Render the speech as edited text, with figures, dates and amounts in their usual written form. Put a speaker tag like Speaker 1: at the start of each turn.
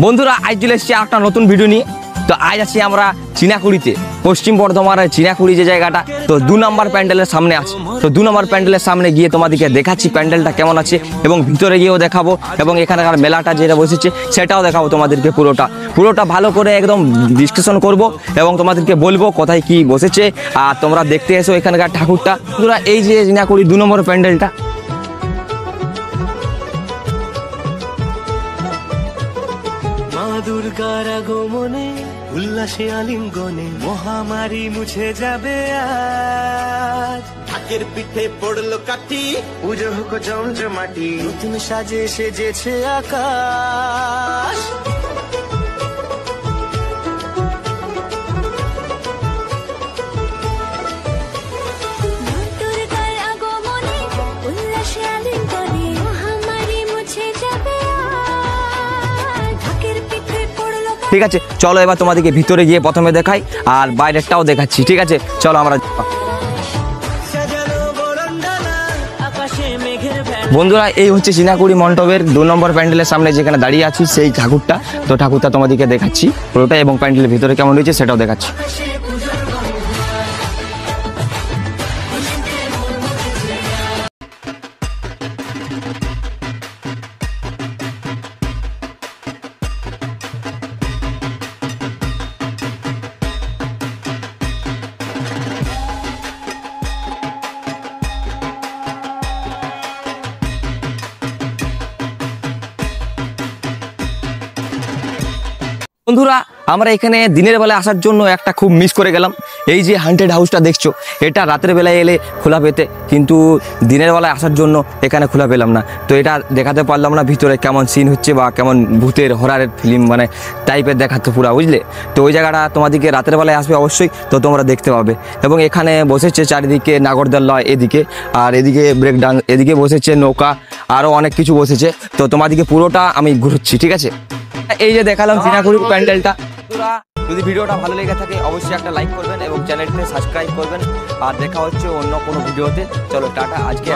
Speaker 1: বন্ধুরা আজ চলে এসেছি একটা নতুন ভিডিও নিয়ে। তো আজ আছি আমরা চিনাকুড়িতে, পশ্চিম বর্ধমানের চিনাকুড়ি যে জায়গাটা, তো 2 নম্বর প্যান্ডেলের সামনে আছে। তো 2 নম্বর প্যান্ডেলের সামনে গিয়ে তোমাদেরকে দেখাচ্ছি প্যান্ডেলটা কেমন আছে, এবং ভিতরে গিয়েও দেখাবো, এবং এখানকার মেলাটা যেটা বসেছে সেটাও দেখাবো তোমাদেরকে। পুরোটা ভালো করে একদম ডিসকাশন করব এবং তোমাদেরকে বলবো কোথায় কি বসেছে, আর তোমরা দেখতে এসো এখানকার ঠাকুরটা। বন্ধুরা এই যে চিনাকুড়ি 2 নম্বর প্যান্ডেলটা,
Speaker 2: দুর্গার আগমনে উল্লাসে আলিঙ্গনে মহামারী মুছে যাবে আজ। ঢাকের পিঠে পড়লো কাঠি, পুজো হোক জমজমাটি, নতুন সাজে সেজেছে আকাশ।
Speaker 1: ঠিক আছে চলো এবার তোমাদেরকে ভিতরে গিয়ে প্রথমে দেখাই, আর বাইরেরটাও দেখাচ্ছি। ঠিক আছে চলো আমরা। বন্ধুরা এই হচ্ছে চিনাকুড়ি মণ্ডপের 2 নম্বর প্যান্ডেলের সামনে যেখানে দাঁড়িয়ে আছি, সেই ঠাকুরটা। তো ঠাকুরটা তোমাদেরকে দেখাচ্ছি পুরোটা, এবং প্যান্ডেলের ভিতরে কেমন রয়েছে সেটাও দেখাচ্ছি। বন্ধুরা আমরা এখানে দিনের বেলায় আসার জন্য একটা খুব মিস করে গেলাম। এই যে হান্টেড হাউসটা দেখছো, এটা রাতের বেলায় এলে খোলা পেতে, কিন্তু দিনের বেলায় আসার জন্য এখানে খোলা পেলাম না। তো এটা দেখাতে পারলাম না ভিতরে কেমন সিন হচ্ছে বা কেমন ভূতের হরারের ফিল্ম মানে টাইপের দেখাচ্ছে পুরা, বুঝলে। তো ওই জায়গাটা তোমাদেরকে রাতের বেলায় আসবে অবশ্যই, তো তোমরা দেখতে পাবে। এবং এখানে বসেছে চারিদিকে নাগরদোল্লা এদিকে, আর এদিকে ব্রেক ডান্স, এদিকে বসেছে নৌকা, আরও অনেক কিছু বসেছে। তো তোমাদেরকে পুরোটা আমি ঘুরছি, ঠিক আছে। এই যে দেখালাম চিনাকুড়ির প্যান্ডেলটা। যদি ভিডিওটা ভালো লেগে থাকে অবশ্যই একটা লাইক করবেন এবং চ্যানেলটি সাবস্ক্রাইব করবেন, আর দেখা হচ্ছে অন্য কোনো ভিডিওতে। চলো টাটা, আজকে